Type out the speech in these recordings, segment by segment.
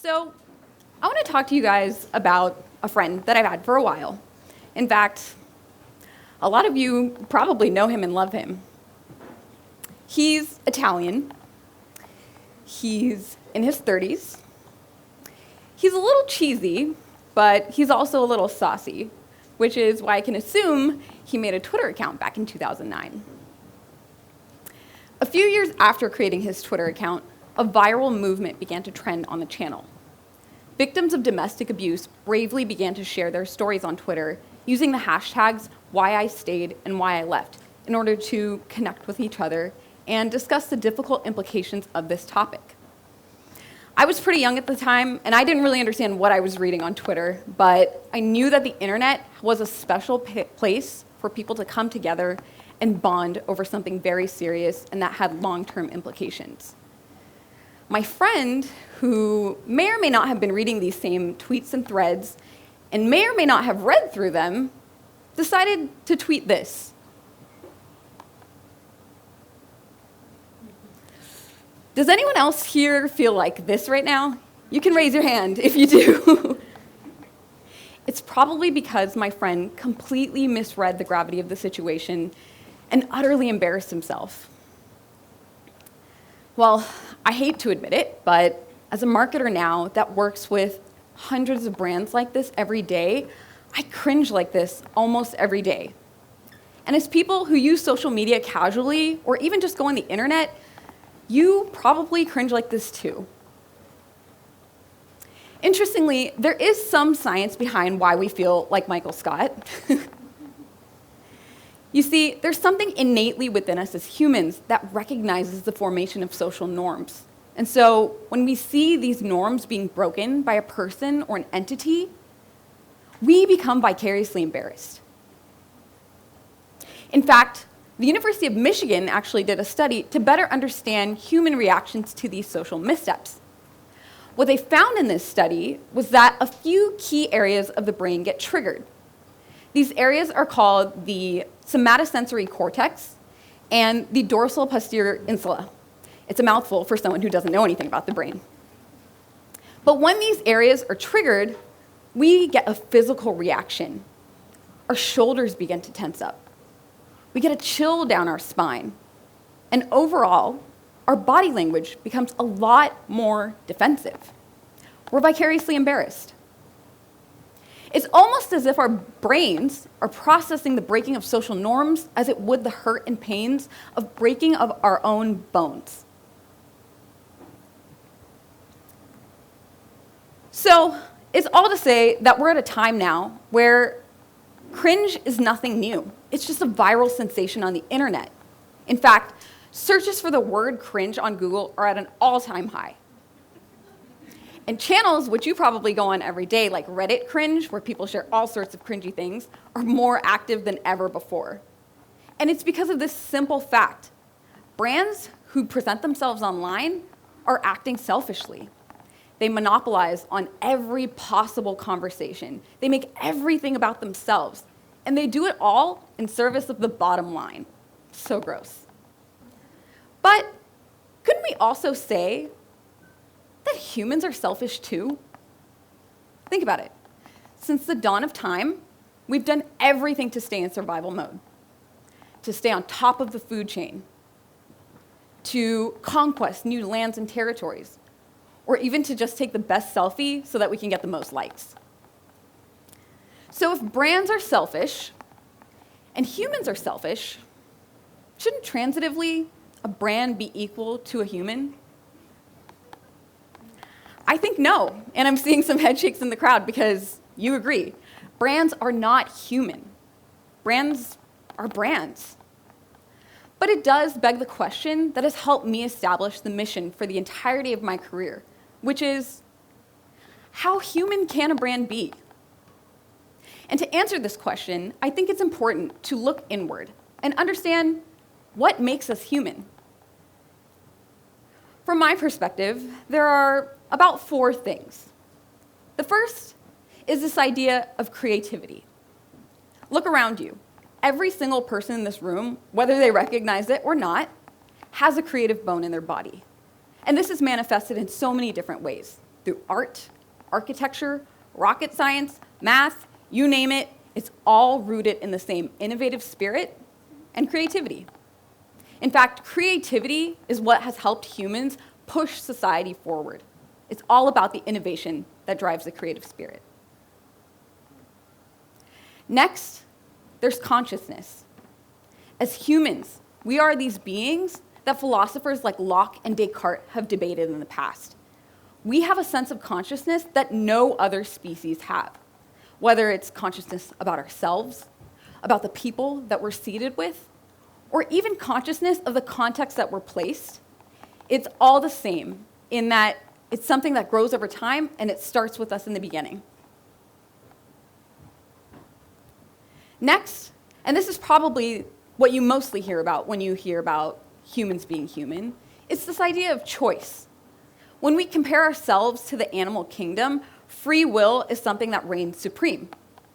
So, I want to talk to you guys about a friend that I've had for a while. In fact, a lot of you probably know him and love him. He's Italian. He's in his 30s. He's a little cheesy, but he's also a little saucy, which is why I can assume he made a Twitter account back in 2009. A few years after creating his Twitter account, a viral movement began to trend on the channel. Victims of domestic abuse bravely began to share their stories on Twitter using the hashtags why I stayed and why I left in order to connect with each other and discuss the difficult implications of this topic. I was pretty young at the time, and I didn't really understand what I was reading on Twitter, but I knew that the internet was a special place for people to come together and bond over something very serious and that had long-term implications. My friend, who may or may not have been reading these same tweets and threads, and may or may not have read through them, decided to tweet this. Does anyone else here feel like this right now? You can raise your hand if you do. It's probably because my friend completely misread the gravity of the situation and utterly embarrassed himself. Well, I hate to admit it, but as a marketer now that works with hundreds of brands like this every day, I cringe like this almost every day. And as people who use social media casually, or even just go on the internet, you probably cringe like this too. Interestingly, there is some science behind why we feel like Michael Scott. You see, there's something innately within us as humans that recognizes the formation of social norms. And so when we see these norms being broken by a person or an entity, we become vicariously embarrassed. In fact, the University of Michigan actually did a study to better understand human reactions to these social missteps. What they found in this study was that a few key areas of the brain get triggered. These areas are called the somatosensory cortex and the dorsal posterior insula. It's a mouthful for someone who doesn't know anything about the brain. But when these areas are triggered, we get a physical reaction. Our shoulders begin to tense up. We get a chill down our spine. And overall, our body language becomes a lot more defensive. We're vicariously embarrassed. It's almost as if our brains are processing the breaking of social norms as it would the hurt and pains of breaking of our own bones. So, it's all to say that we're at a time now where cringe is nothing new. It's just a viral sensation on the internet. In fact, searches for the word cringe on Google are at an all-time high. And channels, which you probably go on every day, like Reddit cringe, where people share all sorts of cringy things, are more active than ever before. And it's because of this simple fact. Brands who present themselves online are acting selfishly. They monopolize on every possible conversation. They make everything about themselves. And they do it all in service of the bottom line. So gross. But couldn't we also say that humans are selfish too? Think about it. Since the dawn of time, we've done everything to stay in survival mode, to stay on top of the food chain, to conquest new lands and territories, or even to just take the best selfie so that we can get the most likes. So if brands are selfish and humans are selfish, shouldn't transitively a brand be equal to a human? I think no, and I'm seeing some head shakes in the crowd because you agree. Brands are not human. Brands are brands. But it does beg the question that has helped me establish the mission for the entirety of my career, which is, how human can a brand be? And to answer this question, I think it's important to look inward and understand what makes us human. From my perspective, there are about 4 things. The first is this idea of creativity. Look around you. Every single person in this room, whether they recognize it or not, has a creative bone in their body. And this is manifested in so many different ways. through art, architecture, rocket science, math, you name it, it's all rooted in the same innovative spirit and creativity. In fact, creativity is what has helped humans push society forward. It's all about the innovation that drives the creative spirit. Next, there's consciousness. As humans, we are these beings that philosophers like Locke and Descartes have debated in the past. We have a sense of consciousness that no other species have, whether it's consciousness about ourselves, about the people that we're seated with, or even consciousness of the context that we're placed. It's all the same in that it's something that grows over time and it starts with us in the beginning. Next, and this is probably what you mostly hear about when you hear about humans being human, it's this idea of choice. When we compare ourselves to the animal kingdom, free will is something that reigns supreme,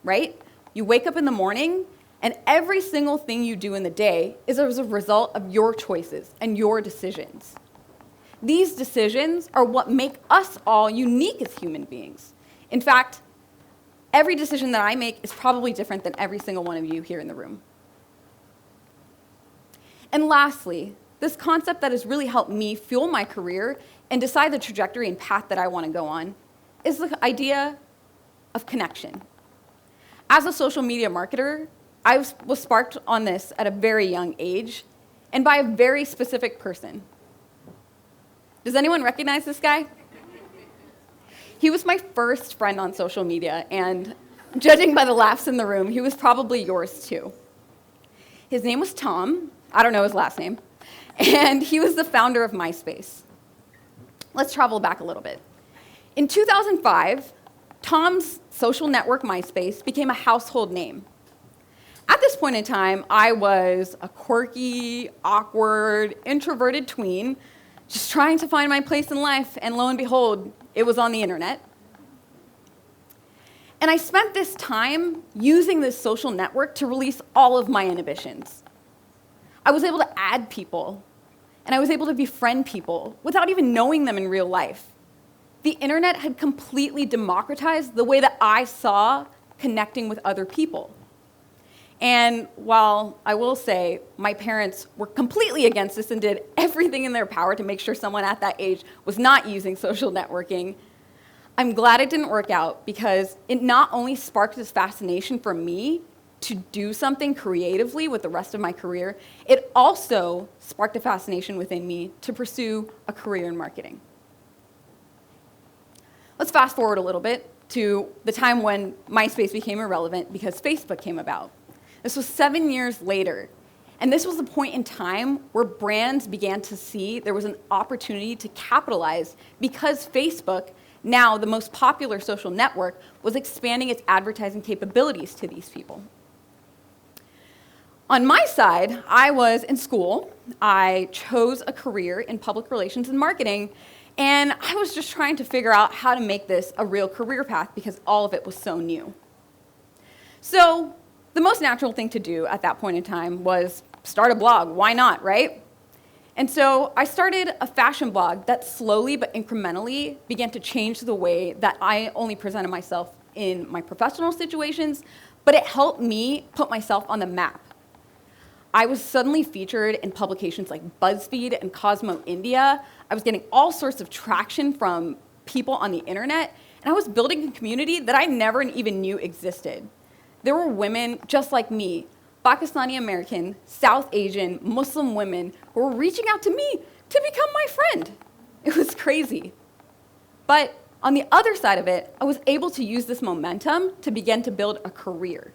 right? You wake up in the morning, and every single thing you do in the day is as a result of your choices and your decisions. These decisions are what make us all unique as human beings. In fact, every decision that I make is probably different than every single one of you here in the room. And lastly, this concept that has really helped me fuel my career and decide the trajectory and path that I want to go on is the idea of connection. As a social media marketer, I was sparked on this at a very young age and by a very specific person. Does anyone recognize this guy? He was my first friend on social media, and judging by the laughs in the room, he was probably yours too. His name was Tom. I don't know his last name. And he was the founder of MySpace. Let's travel back a little bit. In 2005, Tom's social network MySpace became a household name. At this point in time, I was a quirky, awkward, introverted tween, just trying to find my place in life, and lo and behold, it was on the internet. And I spent this time using this social network to release all of my inhibitions. I was able to add people, and I was able to befriend people without even knowing them in real life. The internet had completely democratized the way that I saw connecting with other people. And while I will say my parents were completely against this and did everything in their power to make sure someone at that age was not using social networking, I'm glad it didn't work out because it not only sparked this fascination for me to do something creatively with the rest of my career, it also sparked a fascination within me to pursue a career in marketing. Let's fast forward a little bit to the time when MySpace became irrelevant because Facebook came about. This was 7 years later, and this was the point in time where brands began to see there was an opportunity to capitalize because Facebook, now the most popular social network, was expanding its advertising capabilities to these people. On my side, I was in school. I chose a career in public relations and marketing, and I was just trying to figure out how to make this a real career path because all of it was so new. So the most natural thing to do at that point in time was start a blog. Why not, right? And so I started a fashion blog that slowly but incrementally began to change the way that I only presented myself in my professional situations, but it helped me put myself on the map. I was suddenly featured in publications like BuzzFeed and Cosmo India. I was getting all sorts of traction from people on the internet, and I was building a community that I never even knew existed. There were women just like me, Pakistani American, South Asian, Muslim women who were reaching out to me to become my friend. It was crazy. But on the other side of it, I was able to use this momentum to begin to build a career.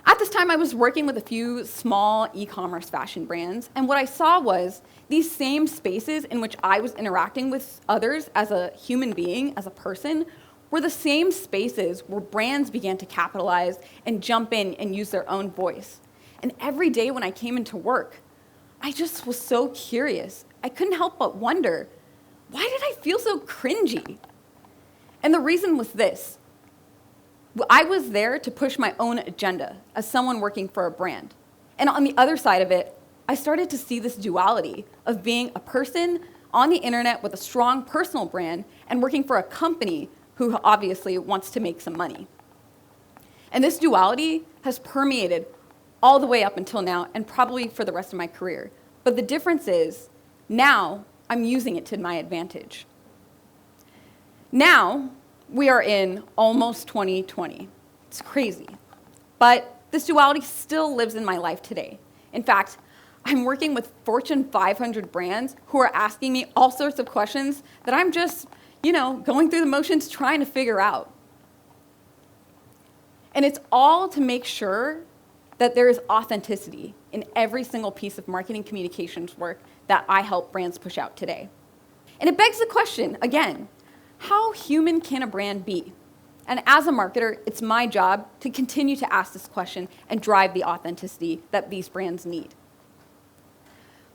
At this time, I was working with a few small e-commerce fashion brands, and what I saw was these same spaces in which I was interacting with others as a human being, as a person, were the same spaces where brands began to capitalize and jump in and use their own voice. And every day when I came into work, I just was so curious. I couldn't help but wonder, why did I feel so cringy? And the reason was this. I was there to push my own agenda as someone working for a brand. And on the other side of it, I started to see this duality of being a person on the internet with a strong personal brand and working for a company who obviously wants to make some money. And this duality has permeated all the way up until now and probably for the rest of my career. But the difference is now I'm using it to my advantage. Now we are in almost 2020. It's crazy. But this duality still lives in my life today. In fact, I'm working with Fortune 500 brands who are asking me all sorts of questions that I'm just, going through the motions trying to figure out. And it's all to make sure that there is authenticity in every single piece of marketing communications work that I help brands push out today. And it begs the question, again, how human can a brand be? And as a marketer, it's my job to continue to ask this question and drive the authenticity that these brands need.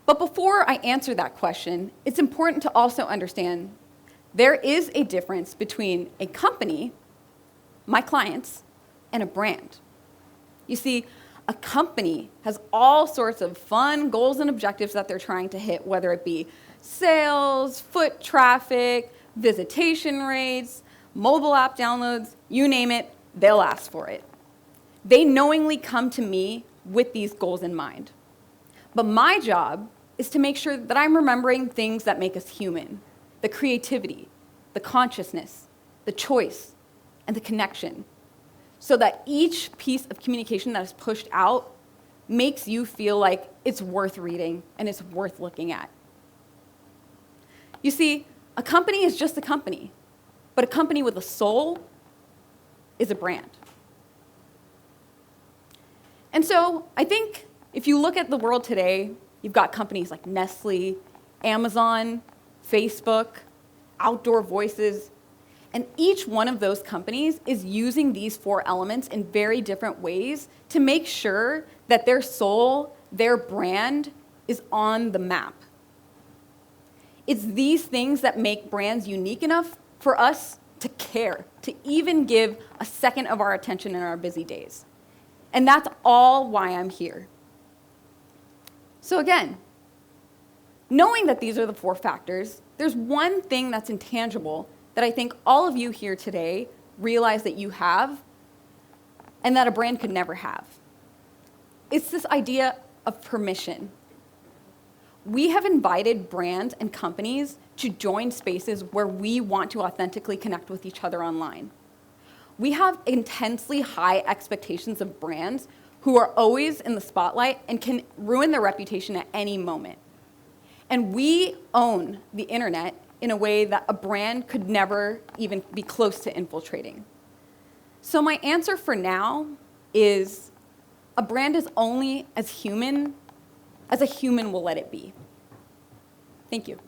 But before I answer that question, it's important to also understand there is a difference between a company, my clients, and a brand. You see, a company has all sorts of fun goals and objectives that they're trying to hit, whether it be sales, foot traffic, visitation rates, mobile app downloads, you name it, they'll ask for it. They knowingly come to me with these goals in mind. But my job is to make sure that I'm remembering things that make us human, the creativity, the consciousness, the choice, and the connection, so that each piece of communication that is pushed out makes you feel like it's worth reading and it's worth looking at. You see, a company is just a company, but a company with a soul is a brand. And so I think if you look at the world today, you've got companies like Nestle, Amazon, Facebook, Outdoor Voices, and each one of those companies is using these 4 elements in very different ways to make sure that their soul, their brand, is on the map. It's these things that make brands unique enough for us to care, to even give a second of our attention in our busy days. And that's all why I'm here. So again, knowing that these are the 4 factors, there's one thing that's intangible that I think all of you here today realize that you have and that a brand could never have. It's this idea of permission. We have invited brands and companies to join spaces where we want to authentically connect with each other online. We have intensely high expectations of brands who are always in the spotlight and can ruin their reputation at any moment. And we own the internet in a way that a brand could never even be close to infiltrating. So my answer for now is a brand is only as human as a human will let it be. Thank you.